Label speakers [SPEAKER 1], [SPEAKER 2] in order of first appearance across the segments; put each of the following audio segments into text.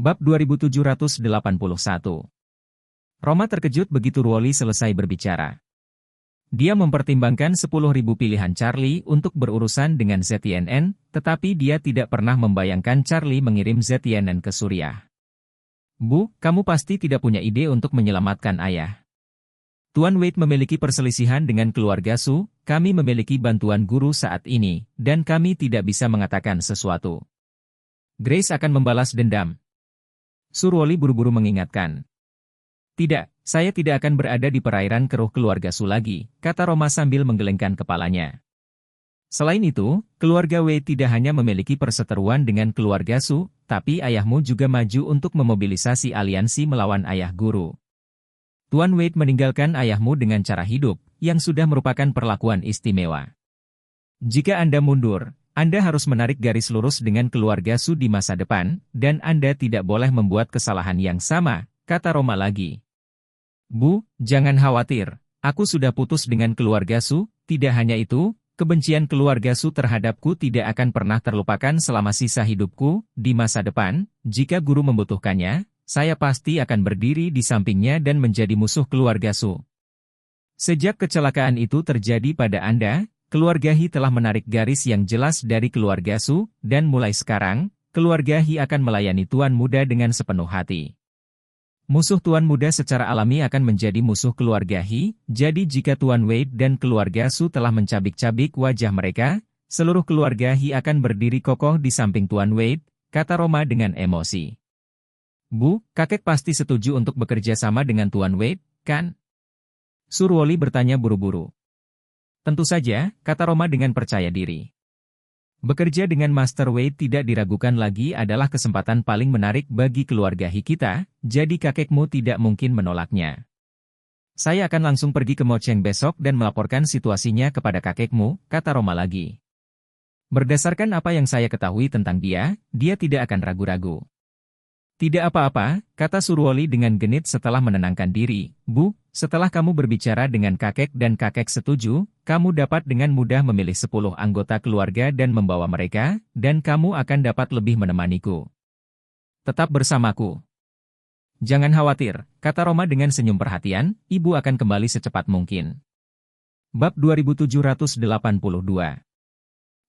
[SPEAKER 1] Bab 2781. Roma terkejut begitu Ruoli selesai berbicara. Dia mempertimbangkan 10.000 pilihan Charlie untuk berurusan dengan ZNN, tetapi dia tidak pernah membayangkan Charlie mengirim ZNN ke Suriah. Bu, kamu pasti tidak punya ide untuk menyelamatkan ayah. Tuan Wade memiliki perselisihan dengan keluarga Su, kami memiliki bantuan guru saat ini, dan kami tidak bisa mengatakan sesuatu. Grace akan membalas dendam. Ruoli buru-buru mengingatkan. Tidak, saya tidak akan berada di perairan keruh keluarga Su lagi, kata Roma sambil menggelengkan kepalanya. Selain itu, keluarga Wade tidak hanya memiliki perseteruan dengan keluarga Su, tapi ayahmu juga maju untuk memobilisasi aliansi melawan ayah guru. Tuan Wade meninggalkan ayahmu dengan cara hidup, yang sudah merupakan perlakuan istimewa. Jika Anda mundur, Anda harus menarik garis lurus dengan keluarga Su di masa depan, dan Anda tidak boleh membuat kesalahan yang sama, kata Roma lagi. Bu, jangan khawatir, aku sudah putus dengan keluarga Su, tidak hanya itu, kebencian keluarga Su terhadapku tidak akan pernah terlupakan selama sisa hidupku, di masa depan, jika guru membutuhkannya, saya pasti akan berdiri di sampingnya dan menjadi musuh keluarga Su. Sejak kecelakaan itu terjadi pada Anda, keluarga Hi telah menarik garis yang jelas dari keluarga Su, dan mulai sekarang, keluarga Hi akan melayani Tuan Muda dengan sepenuh hati. Musuh Tuan Muda secara alami akan menjadi musuh keluarga Hi, jadi jika Tuan Wade dan keluarga Su telah mencabik-cabik wajah mereka, seluruh keluarga Hi akan berdiri kokoh di samping Tuan Wade, kata Roma dengan emosi. Bu, kakek pasti setuju untuk bekerja sama dengan Tuan Wade, kan? Ruoli bertanya buru-buru. Tentu saja, kata Roma dengan percaya diri. Bekerja dengan Master Wade tidak diragukan lagi adalah kesempatan paling menarik bagi keluarga Hi kita, jadi kakekmu tidak mungkin menolaknya. Saya akan langsung pergi ke Mo Cheng besok dan melaporkan situasinya kepada kakekmu, kata Roma lagi. Berdasarkan apa yang saya ketahui tentang dia tidak akan ragu-ragu. Tidak apa-apa, kata Ruoli dengan genit setelah menenangkan diri. Bu, setelah kamu berbicara dengan kakek dan kakek setuju, kamu dapat dengan mudah memilih 10 anggota keluarga dan membawa mereka, dan kamu akan dapat lebih menemaniku. Tetap bersamaku. Jangan khawatir, kata Roma dengan senyum perhatian, ibu akan kembali secepat mungkin. Bab 2782.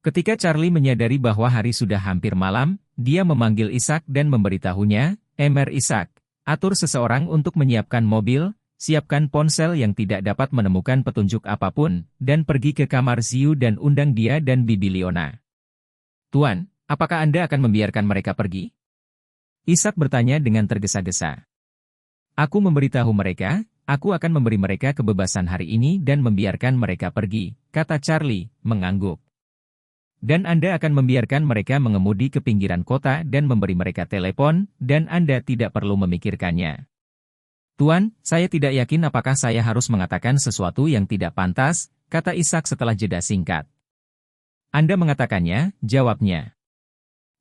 [SPEAKER 1] Ketika Charlie menyadari bahwa hari sudah hampir malam, dia memanggil Ishak dan memberitahunya, Emer Ishak, atur seseorang untuk menyiapkan mobil, siapkan ponsel yang tidak dapat menemukan petunjuk apapun, dan pergi ke kamar Ziu dan undang dia dan Bibi Leona. Tuan, apakah Anda akan membiarkan mereka pergi? Ishak bertanya dengan tergesa-gesa. Aku memberitahu mereka, aku akan memberi mereka kebebasan hari ini dan membiarkan mereka pergi, kata Charlie, mengangguk. Dan Anda akan membiarkan mereka mengemudi ke pinggiran kota dan memberi mereka telepon, dan Anda tidak perlu memikirkannya. Tuan, saya tidak yakin apakah saya harus mengatakan sesuatu yang tidak pantas, kata Ishak setelah jeda singkat. Anda mengatakannya, jawabnya.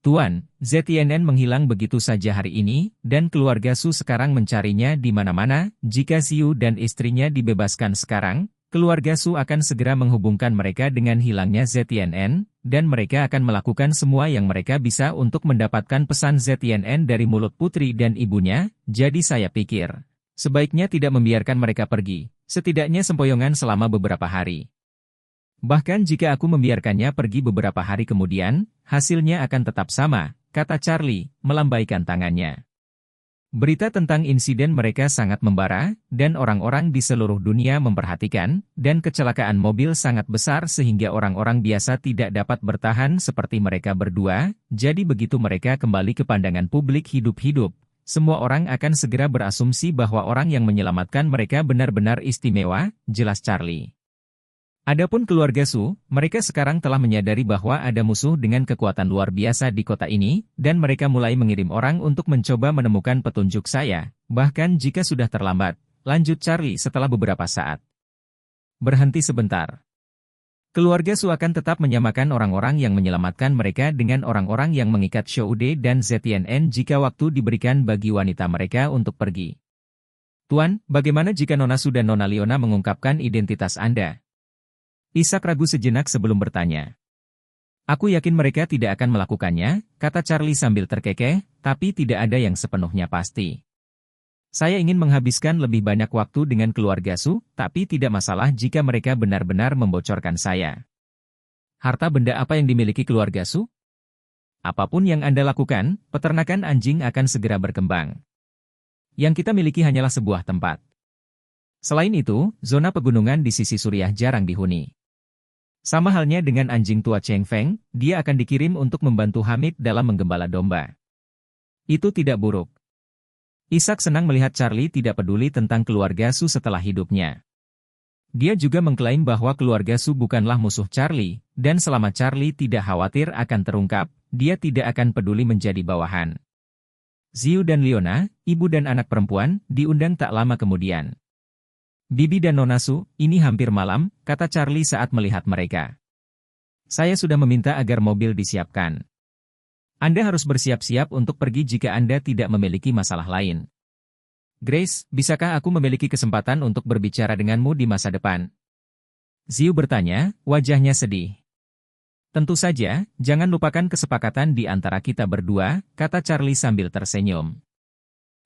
[SPEAKER 1] Tuan, ZNN menghilang begitu saja hari ini, dan keluarga Su sekarang mencarinya di mana-mana. Jika Ziu dan istrinya dibebaskan sekarang, keluarga Su akan segera menghubungkan mereka dengan hilangnya ZNN, dan mereka akan melakukan semua yang mereka bisa untuk mendapatkan pesan ZNN dari mulut putri dan ibunya, jadi saya pikir, sebaiknya tidak membiarkan mereka pergi, setidaknya sempoyongan selama beberapa hari. Bahkan jika aku membiarkannya pergi beberapa hari kemudian, hasilnya akan tetap sama, kata Charlie, melambaikan tangannya. Berita tentang insiden mereka sangat membara, dan orang-orang di seluruh dunia memperhatikan, dan kecelakaan mobil sangat besar sehingga orang-orang biasa tidak dapat bertahan seperti mereka berdua, jadi begitu mereka kembali ke pandangan publik hidup-hidup, semua orang akan segera berasumsi bahwa orang yang menyelamatkan mereka benar-benar istimewa, jelas Charlie. Adapun keluarga Su, mereka sekarang telah menyadari bahwa ada musuh dengan kekuatan luar biasa di kota ini, dan mereka mulai mengirim orang untuk mencoba menemukan petunjuk saya, bahkan jika sudah terlambat, lanjut Charlie setelah beberapa saat. Berhenti sebentar. Keluarga Su akan tetap menyamakan orang-orang yang menyelamatkan mereka dengan orang-orang yang mengikat Shoude dan ZNN jika waktu diberikan bagi wanita mereka untuk pergi. Tuan, bagaimana jika Nona Su dan Nona Leona mengungkapkan identitas Anda? Ishak ragu sejenak sebelum bertanya. Aku yakin mereka tidak akan melakukannya, kata Charlie sambil terkekeh, tapi tidak ada yang sepenuhnya pasti. Saya ingin menghabiskan lebih banyak waktu dengan keluarga Su, tapi tidak masalah jika mereka benar-benar membocorkan saya. Harta benda apa yang dimiliki keluarga Su? Apapun yang Anda lakukan, peternakan anjing akan segera berkembang. Yang kita miliki hanyalah sebuah tempat. Selain itu, zona pegunungan di sisi Suriah jarang dihuni. Sama halnya dengan anjing tua Cheng Feng, dia akan dikirim untuk membantu Hamid dalam menggembala domba. Itu tidak buruk. Ishak senang melihat Charlie tidak peduli tentang keluarga Su setelah hidupnya. Dia juga mengklaim bahwa keluarga Su bukanlah musuh Charlie, dan selama Charlie tidak khawatir akan terungkap, dia tidak akan peduli menjadi bawahan. Ziyu dan Leona, ibu dan anak perempuan, diundang tak lama kemudian. Bibi dan Nona Su, ini hampir malam, kata Charlie saat melihat mereka. Saya sudah meminta agar mobil disiapkan. Anda harus bersiap-siap untuk pergi jika Anda tidak memiliki masalah lain. Grace, bisakah aku memiliki kesempatan untuk berbicara denganmu di masa depan? Ziyu bertanya, wajahnya sedih. Tentu saja, jangan lupakan kesepakatan di antara kita berdua, kata Charlie sambil tersenyum.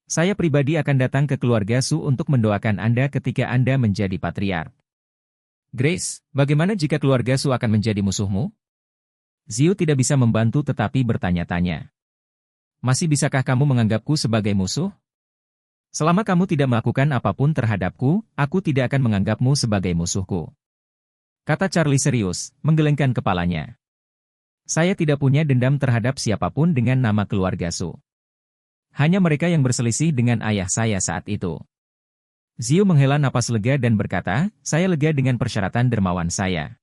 [SPEAKER 1] Saya pribadi akan datang ke keluarga Su untuk mendoakan Anda ketika Anda menjadi patriark. Grace, bagaimana jika keluarga Su akan menjadi musuhmu? Ziyu tidak bisa membantu tetapi bertanya-tanya. Masih bisakah kamu menganggapku sebagai musuh? Selama kamu tidak melakukan apapun terhadapku, aku tidak akan menganggapmu sebagai musuhku. Kata Charlie serius, menggelengkan kepalanya. Saya tidak punya dendam terhadap siapapun dengan nama keluarga Su. Hanya mereka yang berselisih dengan ayah saya saat itu. Ziyu menghela napas lega dan berkata, saya lega dengan persyaratan dermawan saya.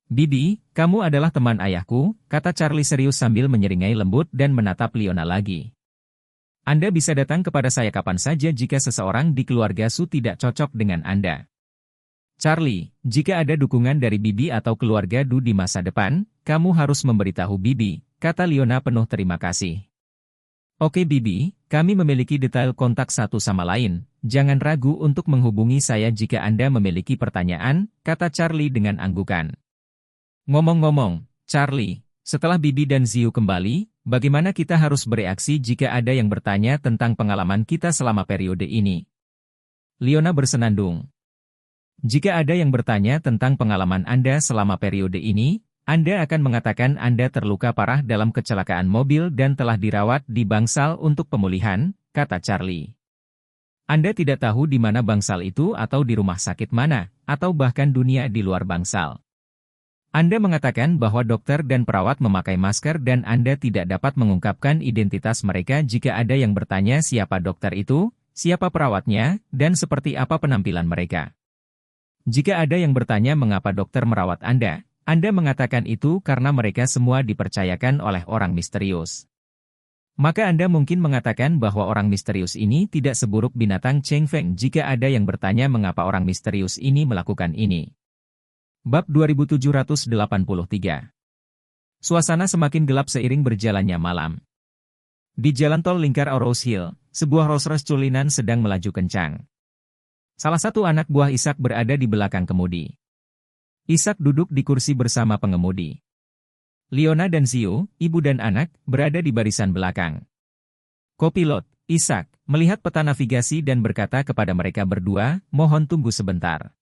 [SPEAKER 1] Bibi, kamu adalah teman ayahku, kata Charlie serius sambil menyeringai lembut dan menatap Leona lagi. Anda bisa datang kepada saya kapan saja jika seseorang di keluarga Su tidak cocok dengan Anda. Charlie, jika ada dukungan dari Bibi atau keluarga Du di masa depan, kamu harus memberitahu Bibi, kata Leona penuh terima kasih. Oke Bibi, kami memiliki detail kontak satu sama lain, jangan ragu untuk menghubungi saya jika Anda memiliki pertanyaan, kata Charlie dengan anggukan. Ngomong-ngomong, Charlie, setelah Bibi dan Ziyu kembali, bagaimana kita harus bereaksi jika ada yang bertanya tentang pengalaman kita selama periode ini? Leona bersenandung. Jika ada yang bertanya tentang pengalaman Anda selama periode ini, Anda akan mengatakan Anda terluka parah dalam kecelakaan mobil dan telah dirawat di bangsal untuk pemulihan, kata Charlie. Anda tidak tahu di mana bangsal itu atau di rumah sakit mana, atau bahkan dunia di luar bangsal. Anda mengatakan bahwa dokter dan perawat memakai masker dan Anda tidak dapat mengungkapkan identitas mereka jika ada yang bertanya siapa dokter itu, siapa perawatnya, dan seperti apa penampilan mereka. Jika ada yang bertanya mengapa dokter merawat Anda mengatakan itu karena mereka semua dipercayakan oleh orang misterius. Maka Anda mungkin mengatakan bahwa orang misterius ini tidak seburuk binatang Cheng Feng jika ada yang bertanya mengapa orang misterius ini melakukan ini. Bab 2783. Suasana semakin gelap seiring berjalannya malam. Di jalan tol lingkar Rose Hill, sebuah Rolls-Royce culinan sedang melaju kencang. Salah satu anak buah Ishak berada di belakang kemudi. Ishak duduk di kursi bersama pengemudi. Leona dan Ziyu, ibu dan anak, berada di barisan belakang. Kopilot, Ishak, melihat peta navigasi dan berkata kepada mereka berdua, mohon tunggu sebentar.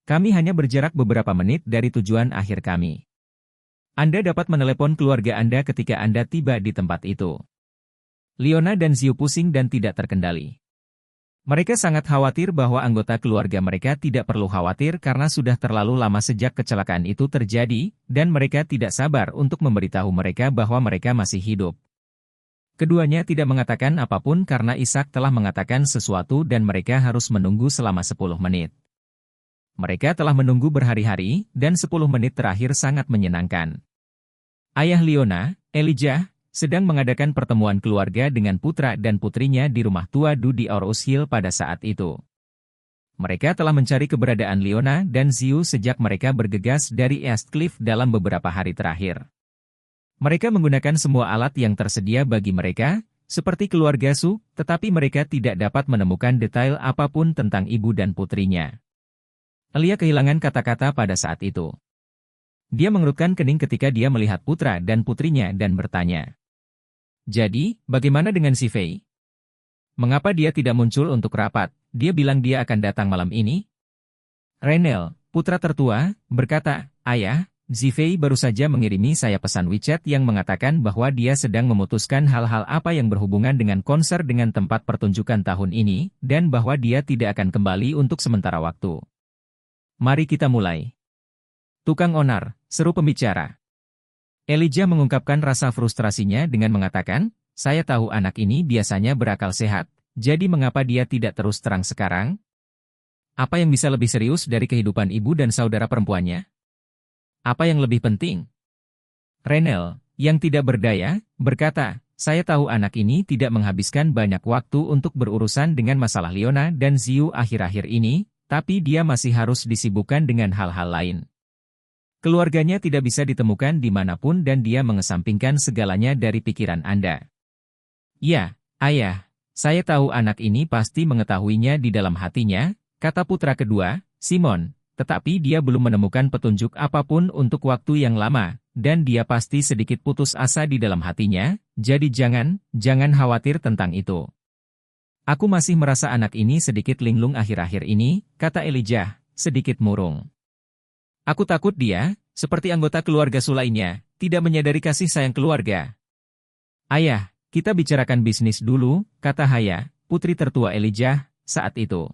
[SPEAKER 1] Kami hanya berjarak beberapa menit dari tujuan akhir kami. Anda dapat menelepon keluarga Anda ketika Anda tiba di tempat itu. Leona dan Ziyu pusing dan tidak terkendali. Mereka sangat khawatir bahwa anggota keluarga mereka tidak perlu khawatir karena sudah terlalu lama sejak kecelakaan itu terjadi, dan mereka tidak sabar untuk memberitahu mereka bahwa mereka masih hidup. Keduanya tidak mengatakan apapun karena Ishak telah mengatakan sesuatu dan mereka harus menunggu selama 10 menit. Mereka telah menunggu berhari-hari, dan 10 menit terakhir sangat menyenangkan. Ayah Leona, Elijah, sedang mengadakan pertemuan keluarga dengan putra dan putrinya di rumah tua Du di Rose Hill pada saat itu. Mereka telah mencari keberadaan Leona dan Ziyu sejak mereka bergegas dari East Cliff dalam beberapa hari terakhir. Mereka menggunakan semua alat yang tersedia bagi mereka, seperti keluarga Su, tetapi mereka tidak dapat menemukan detail apapun tentang ibu dan putrinya. Elia kehilangan kata-kata pada saat itu. Dia mengerutkan kening ketika dia melihat putra dan putrinya dan bertanya. Jadi, bagaimana dengan si Fei? Mengapa dia tidak muncul untuk rapat? Dia bilang dia akan datang malam ini? Renel, putra tertua, berkata, Ayah, Zifei baru saja mengirimi saya pesan WeChat yang mengatakan bahwa dia sedang memutuskan hal-hal apa yang berhubungan dengan konser dengan tempat pertunjukan tahun ini, dan bahwa dia tidak akan kembali untuk sementara waktu. Mari kita mulai. Tukang onar, seru pembicara. Elijah mengungkapkan rasa frustrasinya dengan mengatakan, saya tahu anak ini biasanya berakal sehat, jadi mengapa dia tidak terus terang sekarang? Apa yang bisa lebih serius dari kehidupan ibu dan saudara perempuannya? Apa yang lebih penting? Renel, yang tidak berdaya, berkata, saya tahu anak ini tidak menghabiskan banyak waktu untuk berurusan dengan masalah Leona dan Ziu akhir-akhir ini, tapi dia masih harus disibukkan dengan hal-hal lain. Keluarganya tidak bisa ditemukan dimanapun dan dia mengesampingkan segalanya dari pikiran Anda. Ya, Ayah, saya tahu anak ini pasti mengetahuinya di dalam hatinya, kata putra kedua, Simon. Tetapi dia belum menemukan petunjuk apapun untuk waktu yang lama, dan dia pasti sedikit putus asa di dalam hatinya, jadi jangan khawatir tentang itu. Aku masih merasa anak ini sedikit linglung akhir-akhir ini, kata Elijah, sedikit murung. Aku takut dia, seperti anggota keluarga Su lainnya, tidak menyadari kasih sayang keluarga. Ayah, kita bicarakan bisnis dulu, kata Haya, putri tertua Elijah, saat itu.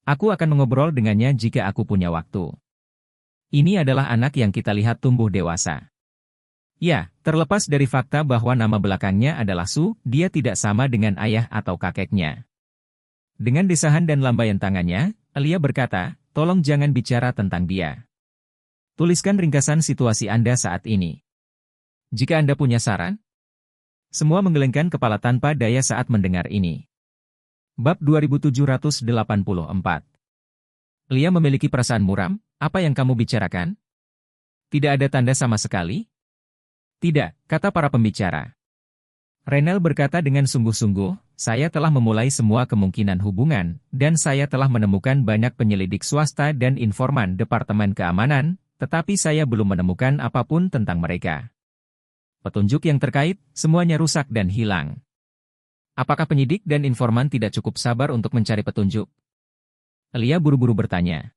[SPEAKER 1] Aku akan mengobrol dengannya jika aku punya waktu. Ini adalah anak yang kita lihat tumbuh dewasa. Ya, terlepas dari fakta bahwa nama belakangnya adalah Su, dia tidak sama dengan ayah atau kakeknya. Dengan desahan dan lambaian tangannya, Alia berkata, tolong jangan bicara tentang dia. Tuliskan ringkasan situasi Anda saat ini. Jika Anda punya saran, semua menggelengkan kepala tanpa daya saat mendengar ini. Bab 2784. Lia memiliki perasaan muram, apa yang kamu bicarakan? Tidak ada tanda sama sekali? Tidak, kata para pembicara. Renel berkata dengan sungguh-sungguh, saya telah memulai semua kemungkinan hubungan, dan saya telah menemukan banyak penyelidik swasta dan informan Departemen Keamanan, tetapi saya belum menemukan apapun tentang mereka. Petunjuk yang terkait, semuanya rusak dan hilang. Apakah penyidik dan informan tidak cukup sabar untuk mencari petunjuk? Lia buru-buru bertanya.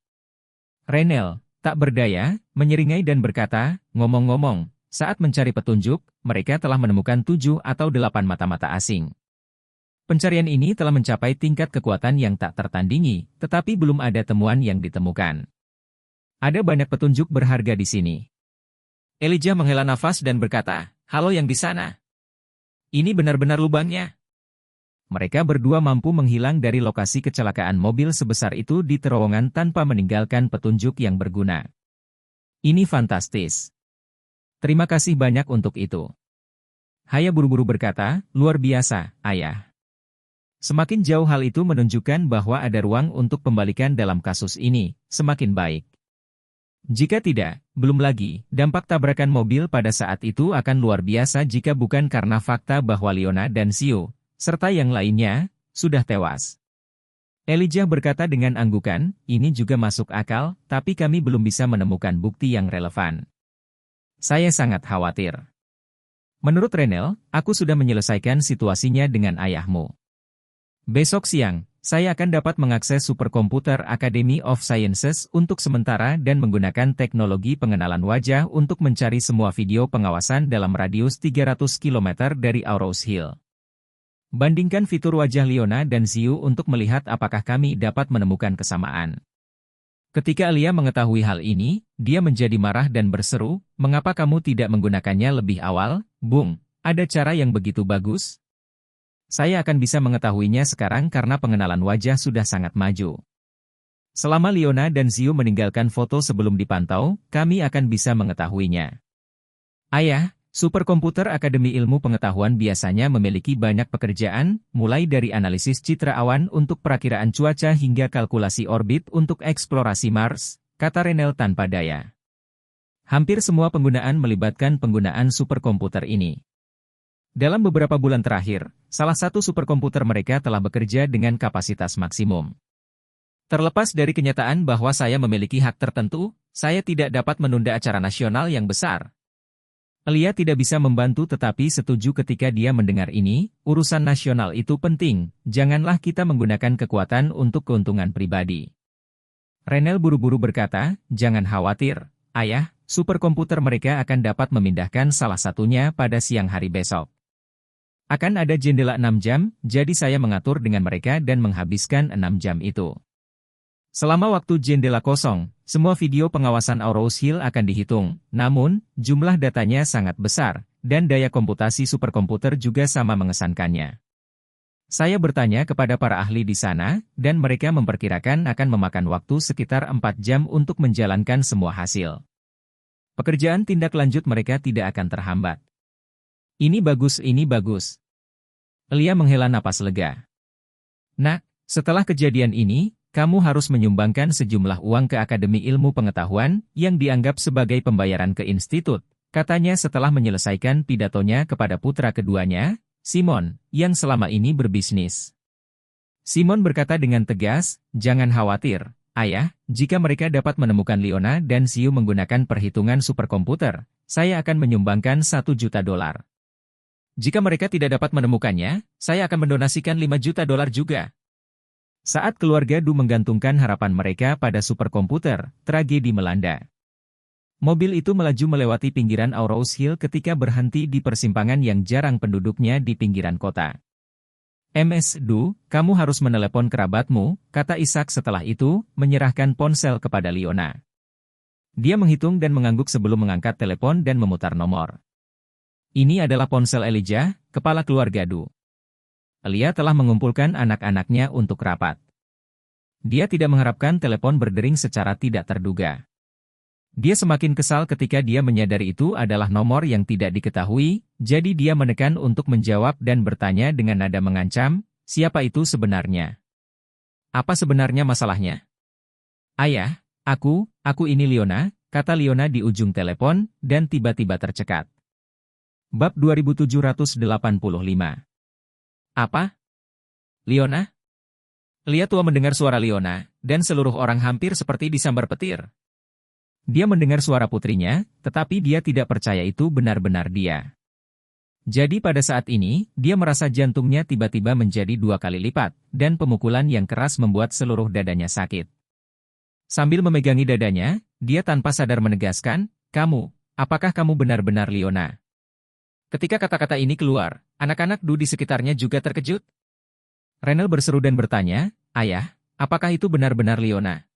[SPEAKER 1] Renel, tak berdaya, menyeringai dan berkata, ngomong-ngomong, saat mencari petunjuk, mereka telah menemukan 7 atau 8 mata-mata asing. Pencarian ini telah mencapai tingkat kekuatan yang tak tertandingi, tetapi belum ada temuan yang ditemukan. Ada banyak petunjuk berharga di sini. Elijah menghela nafas dan berkata, halo yang di sana. Ini benar-benar lubangnya. Mereka berdua mampu menghilang dari lokasi kecelakaan mobil sebesar itu di terowongan tanpa meninggalkan petunjuk yang berguna. Ini fantastis. Terima kasih banyak untuk itu. Haya buru-buru berkata, luar biasa, ayah. Semakin jauh hal itu menunjukkan bahwa ada ruang untuk pembalikan dalam kasus ini, semakin baik. Jika tidak, belum lagi, dampak tabrakan mobil pada saat itu akan luar biasa jika bukan karena fakta bahwa Leona dan Xiu, serta yang lainnya, sudah tewas. Elijah berkata dengan anggukan, ini juga masuk akal, tapi kami belum bisa menemukan bukti yang relevan. Saya sangat khawatir. Menurut Renel, aku sudah menyelesaikan situasinya dengan ayahmu. Besok siang, saya akan dapat mengakses superkomputer Academy of Sciences untuk sementara dan menggunakan teknologi pengenalan wajah untuk mencari semua video pengawasan dalam radius 300 km dari Aurous Hill. Bandingkan fitur wajah Leona dan Xiu untuk melihat apakah kami dapat menemukan kesamaan. Ketika Alia mengetahui hal ini, dia menjadi marah dan berseru, mengapa kamu tidak menggunakannya lebih awal, Bung? Ada cara yang begitu bagus? Saya akan bisa mengetahuinya sekarang karena pengenalan wajah sudah sangat maju. Selama Leona dan Xiu meninggalkan foto sebelum dipantau, kami akan bisa mengetahuinya. Ayah, superkomputer Akademi Ilmu Pengetahuan biasanya memiliki banyak pekerjaan, mulai dari analisis citra awan untuk perakiraan cuaca hingga kalkulasi orbit untuk eksplorasi Mars, kata Renel tanpa daya. Hampir semua penggunaan melibatkan penggunaan superkomputer ini. Dalam beberapa bulan terakhir, salah satu superkomputer mereka telah bekerja dengan kapasitas maksimum. Terlepas dari kenyataan bahwa saya memiliki hak tertentu, Saya tidak dapat menunda acara nasional yang besar. Elia tidak bisa membantu tetapi setuju ketika dia mendengar ini, urusan nasional itu penting, janganlah kita menggunakan kekuatan untuk keuntungan pribadi. Renel buru-buru berkata, jangan khawatir, ayah, superkomputer mereka akan dapat memindahkan salah satunya pada siang hari besok. Akan ada jendela 6 jam, jadi saya mengatur dengan mereka dan menghabiskan 6 jam itu. Selama waktu jendela kosong, semua video pengawasan Aurous Hill akan dihitung, namun, jumlah datanya sangat besar, dan daya komputasi superkomputer juga sama mengesankannya. Saya bertanya kepada para ahli di sana, dan mereka memperkirakan akan memakan waktu sekitar 4 jam untuk menjalankan semua hasil. Pekerjaan tindak lanjut mereka tidak akan terhambat. Ini bagus, ini bagus. Elia menghela napas lega. Nak, setelah kejadian ini, kamu harus menyumbangkan sejumlah uang ke Akademi Ilmu Pengetahuan yang dianggap sebagai pembayaran ke institut, katanya setelah menyelesaikan pidatonya kepada putra keduanya, Simon, yang selama ini berbisnis. Simon berkata dengan tegas, jangan khawatir, ayah, jika mereka dapat menemukan Leona dan Xiu menggunakan perhitungan superkomputer, saya akan menyumbangkan $1 juta. Jika mereka tidak dapat menemukannya, saya akan mendonasikan $5 juta juga. Saat keluarga Du menggantungkan harapan mereka pada superkomputer, tragedi melanda. Mobil itu melaju melewati pinggiran Aurous Hill ketika berhenti di persimpangan yang jarang penduduknya di pinggiran kota. Ms. Du, kamu harus menelepon kerabatmu, kata Isaac setelah itu, menyerahkan ponsel kepada Leona. Dia menghitung dan mengangguk sebelum mengangkat telepon dan memutar nomor. Ini adalah ponsel Elijah, kepala keluarga Du. Elia telah mengumpulkan anak-anaknya untuk rapat. Dia tidak mengharapkan telepon berdering secara tidak terduga. Dia semakin kesal ketika dia menyadari itu adalah nomor yang tidak diketahui, jadi dia menekan untuk menjawab dan bertanya dengan nada mengancam, siapa itu sebenarnya? Apa sebenarnya masalahnya? Ayah, aku ini Leona, kata Leona di ujung telepon, dan tiba-tiba tercekat. Bab 2785. Apa? Leona? Elia tua mendengar suara Leona, dan seluruh orang hampir seperti disambar petir. Dia mendengar suara putrinya, tetapi dia tidak percaya itu benar-benar dia. Jadi pada saat ini, dia merasa jantungnya tiba-tiba menjadi 2 kali lipat, dan pemukulan yang keras membuat seluruh dadanya sakit. Sambil memegangi dadanya, dia tanpa sadar menegaskan, apakah kamu benar-benar Leona? Ketika kata-kata ini keluar, anak-anak Du di sekitarnya juga terkejut. Renel berseru dan bertanya, ayah, apakah itu benar-benar Leona?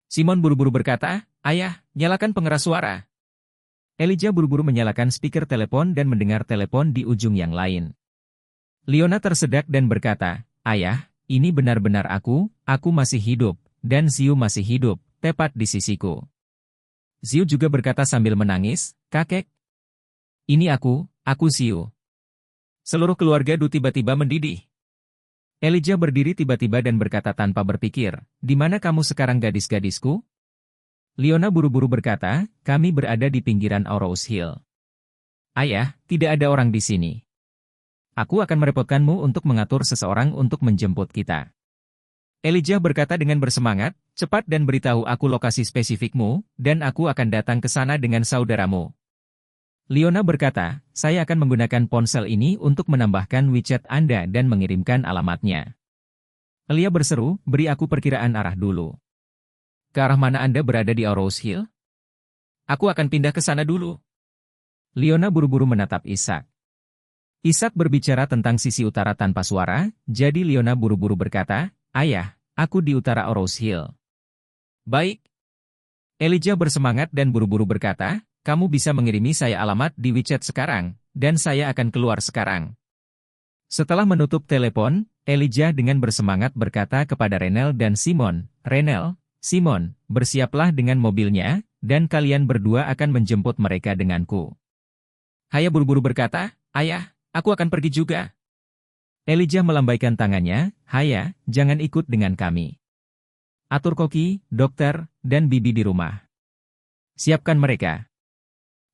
[SPEAKER 1] Simon buru-buru berkata, ayah, nyalakan pengeras suara. Elijah buru-buru menyalakan speaker telepon dan mendengar telepon di ujung yang lain. Leona tersedak dan berkata, ayah, ini benar-benar aku masih hidup, dan Xiu masih hidup, tepat di sisiku. Xiu juga berkata sambil menangis, kakek. Ini aku Xiu. Seluruh keluarga Du tiba-tiba mendidih. Elijah berdiri tiba-tiba dan berkata tanpa berpikir, di mana kamu sekarang gadis-gadisku? Leona buru-buru berkata, kami berada di pinggiran Aurous Hill. Ayah, tidak ada orang di sini. Aku akan merepotkanmu untuk mengatur seseorang untuk menjemput kita. Elijah berkata dengan bersemangat, cepat dan beritahu aku lokasi spesifikmu, dan aku akan datang ke sana dengan saudaramu. Leona berkata, saya akan menggunakan ponsel ini untuk menambahkan WeChat Anda dan mengirimkan alamatnya. Elia berseru, beri aku perkiraan arah dulu. Ke arah mana Anda berada di Aurous Hill? Aku akan pindah ke sana dulu. Leona buru-buru menatap Isaac. Isaac berbicara tentang sisi utara tanpa suara, jadi Leona buru-buru berkata, ayah, aku di utara Aurous Hill. Baik. Elijah bersemangat dan buru-buru berkata, kamu bisa mengirimi saya alamat di WeChat sekarang, dan saya akan keluar sekarang. Setelah menutup telepon, Elijah dengan bersemangat berkata kepada Renel dan Simon, Renel, Simon, bersiaplah dengan mobilnya, dan kalian berdua akan menjemput mereka denganku. Haya buru-buru berkata, ayah, aku akan pergi juga. Elijah melambaikan tangannya, Haya, jangan ikut dengan kami. Atur Koki, dokter, dan Bibi di rumah. Siapkan mereka.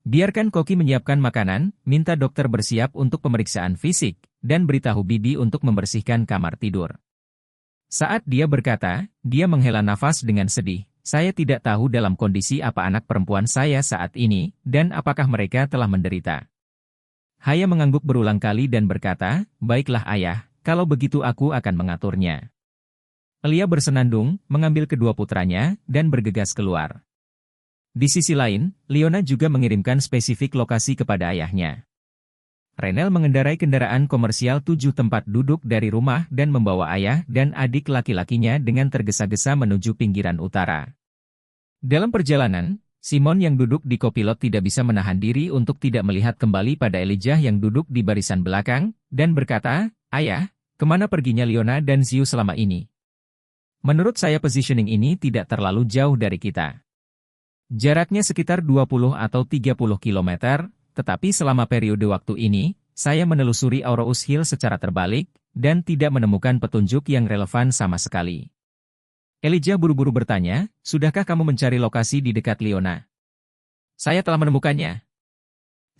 [SPEAKER 1] Biarkan Koki menyiapkan makanan, minta dokter bersiap untuk pemeriksaan fisik, dan beritahu Bibi untuk membersihkan kamar tidur. Saat dia berkata, dia menghela nafas dengan sedih. Saya tidak tahu dalam kondisi apa anak perempuan saya saat ini, dan apakah mereka telah menderita. Haya mengangguk berulang kali dan berkata, "Baiklah ayah, kalau begitu aku akan mengaturnya." Elia bersenandung, mengambil kedua putranya, dan bergegas keluar. Di sisi lain, Leona juga mengirimkan spesifik lokasi kepada ayahnya. Renel mengendarai kendaraan komersial 7 tempat duduk dari rumah dan membawa ayah dan adik laki-lakinya dengan tergesa-gesa menuju pinggiran utara. Dalam perjalanan, Simon yang duduk di kopilot tidak bisa menahan diri untuk tidak melihat kembali pada Elijah yang duduk di barisan belakang, dan berkata, "Ayah, kemana perginya Leona dan Ziu selama ini? Menurut saya positioning ini tidak terlalu jauh dari kita. Jaraknya sekitar 20 atau 30 kilometer, tetapi selama periode waktu ini, saya menelusuri Aurochs Hill secara terbalik, dan tidak menemukan petunjuk yang relevan sama sekali." Elijah buru-buru bertanya, "Sudahkah kamu mencari lokasi di dekat Leona?" "Saya telah menemukannya."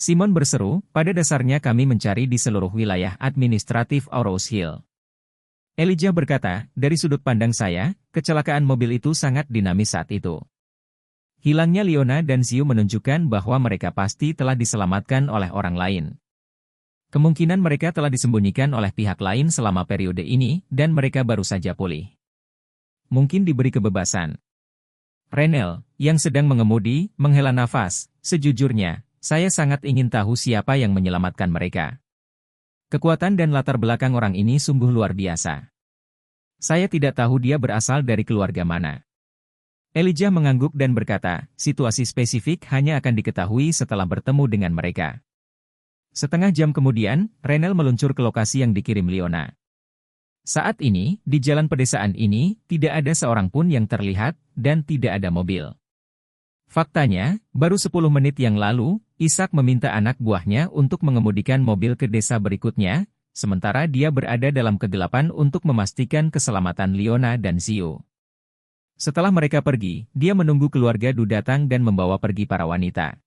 [SPEAKER 1] Simon berseru, "Pada dasarnya kami mencari di seluruh wilayah administratif Aurochs Hill." Elijah berkata, "Dari sudut pandang saya, kecelakaan mobil itu sangat dinamis saat itu. Hilangnya Leona dan Ziu menunjukkan bahwa mereka pasti telah diselamatkan oleh orang lain. Kemungkinan mereka telah disembunyikan oleh pihak lain selama periode ini, dan mereka baru saja pulih. Mungkin diberi kebebasan." Renel, yang sedang mengemudi, menghela nafas, "Sejujurnya, saya sangat ingin tahu siapa yang menyelamatkan mereka. Kekuatan dan latar belakang orang ini sungguh luar biasa. Saya tidak tahu dia berasal dari keluarga mana." Elijah mengangguk dan berkata, "Situasi spesifik hanya akan diketahui setelah bertemu dengan mereka." Setengah jam kemudian, Renel meluncur ke lokasi yang dikirim Leona. Saat ini, di jalan pedesaan ini, tidak ada seorang pun yang terlihat, dan tidak ada mobil. Faktanya, baru 10 menit yang lalu, Ishak meminta anak buahnya untuk mengemudikan mobil ke desa berikutnya, sementara dia berada dalam kegelapan untuk memastikan keselamatan Leona dan Ziu. Setelah mereka pergi, dia menunggu keluarga Du datang dan membawa pergi para wanita.